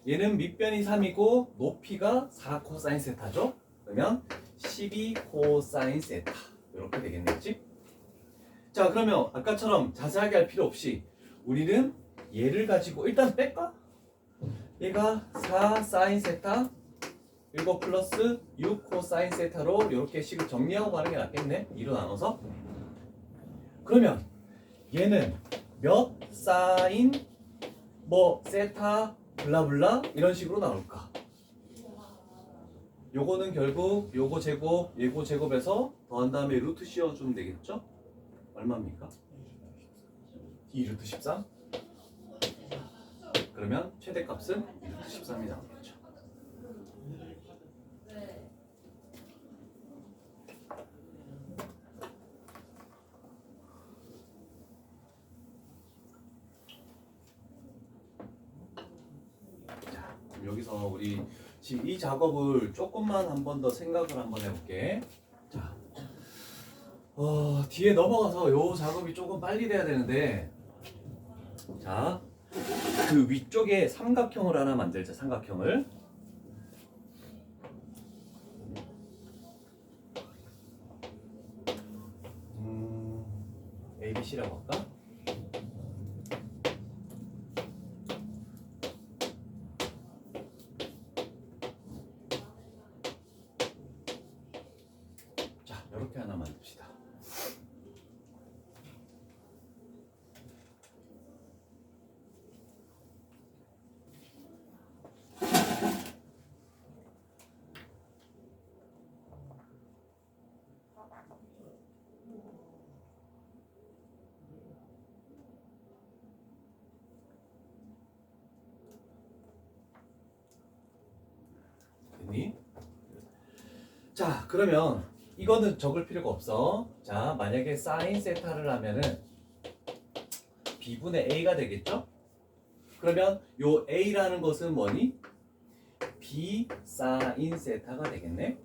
S1: 얘는 밑변이 3이고 높이가 4 코사인 세타죠. 그러면 12 코사인 세타. 이렇게 되겠네지. 자, 그러면 아까처럼 자세하게 할 필요 없이 우리는 얘를 가지고 일단 뺄까? 얘가 4 사인 세타 7 플러스 6 코사인 세타로 이렇게 식을 정리하고 가는 게 낫겠네. 2로 나눠서. 그러면 얘는 몇 사인 뭐 세타 블라블라 이런 식으로 나올까? 요거는 결국 요거 제곱 얘고 제곱에서 더한 다음에 루트 씌워주면 되겠죠? 얼마입니까? 2 루트 13? 그러면 최대값은 2 루트 13이 나오겠죠. 자, 그럼 여기서 우리 지금 이 작업을 조금만 한 번 더 생각을 한번 해볼게. 자, 뒤에 넘어가서 요 작업이 조금 빨리 돼야 되는데, 자, 그 위쪽에 삼각형을 하나 만들자. 삼각형을. ABC라고 할까? 자, 이렇게 하나 만듭시다. 됐니? 자, 그러면 이거는 적을 필요가 없어. 자, 만약에 사인 세타를 하면은 b분의 a가 되겠죠? 그러면 요 a라는 것은 뭐니? b 사인 세타가 되겠네.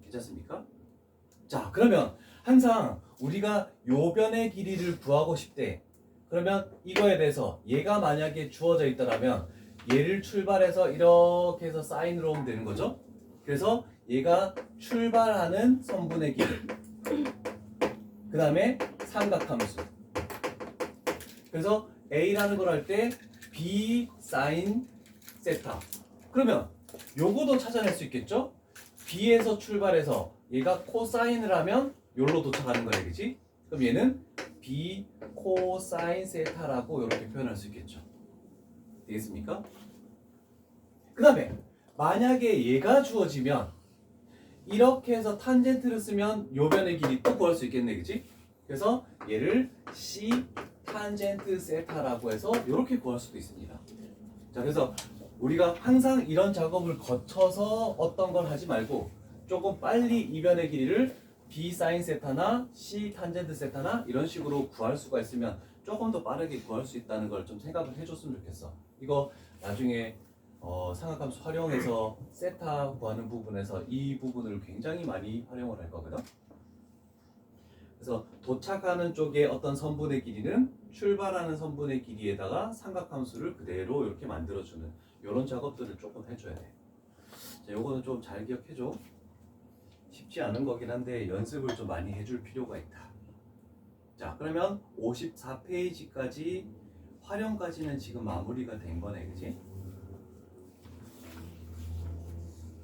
S1: 괜찮습니까? 자, 그러면 항상 우리가 요 변의 길이를 구하고 싶대. 그러면 이거에 대해서 얘가 만약에 주어져 있더라면 얘를 출발해서 이렇게 해서 사인으로 오면 되는 거죠. 그래서 얘가 출발하는 선분의 길이, 그 다음에 삼각함수. 그래서 a라는 걸 할 때 b 사인 세타. 그러면 요거도 찾아낼 수 있겠죠. b에서 출발해서 얘가 코사인을 하면 요로 도착하는 거야, 그지? 그럼 얘는 b 코사인 세타라고 이렇게 표현할 수 있겠죠. 되겠습니까? 그 다음에 만약에 얘가 주어지면 이렇게 해서 탄젠트를 쓰면 요 변의 길이 또 구할 수 있겠네, 그치? 그래서 얘를 C 탄젠트 세타라고 해서 이렇게 구할 수도 있습니다. 자, 그래서 우리가 항상 이런 작업을 거쳐서 어떤 걸 하지 말고 조금 빨리 이 변의 길이를 B 사인 세타나 C 탄젠트 세타나 이런 식으로 구할 수가 있으면 조금 더 빠르게 구할 수 있다는 걸 좀 생각을 해줬으면 좋겠어. 이거 나중에 삼각함수 활용해서 세타 구하는 부분에서 이 부분을 굉장히 많이 활용을 할 거거든. 그래서 도착하는 쪽에 어떤 선분의 길이는 출발하는 선분의 길이에다가 삼각함수를 그대로 이렇게 만들어주는 이런 작업들을 조금 해줘야 돼. 자, 요거는 좀 잘 기억해줘. 쉽지 않은 거긴 한데 연습을 좀 많이 해줄 필요가 있다. 자, 그러면 54페이지까지 활용까지는 지금 마무리가 된 거네, 그지?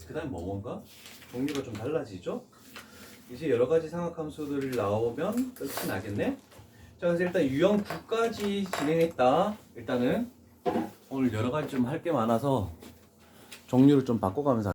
S1: 그 다음 뭔가? 종류가 좀 달라지죠? 이제 여러 가지 삼각함수들이 나오면 끝이 나겠네? 자, 그래서 일단 유형 9까지 진행했다. 일단은 오늘 여러 가지 좀 할 게 많아서 종류를 좀 바꿔가면서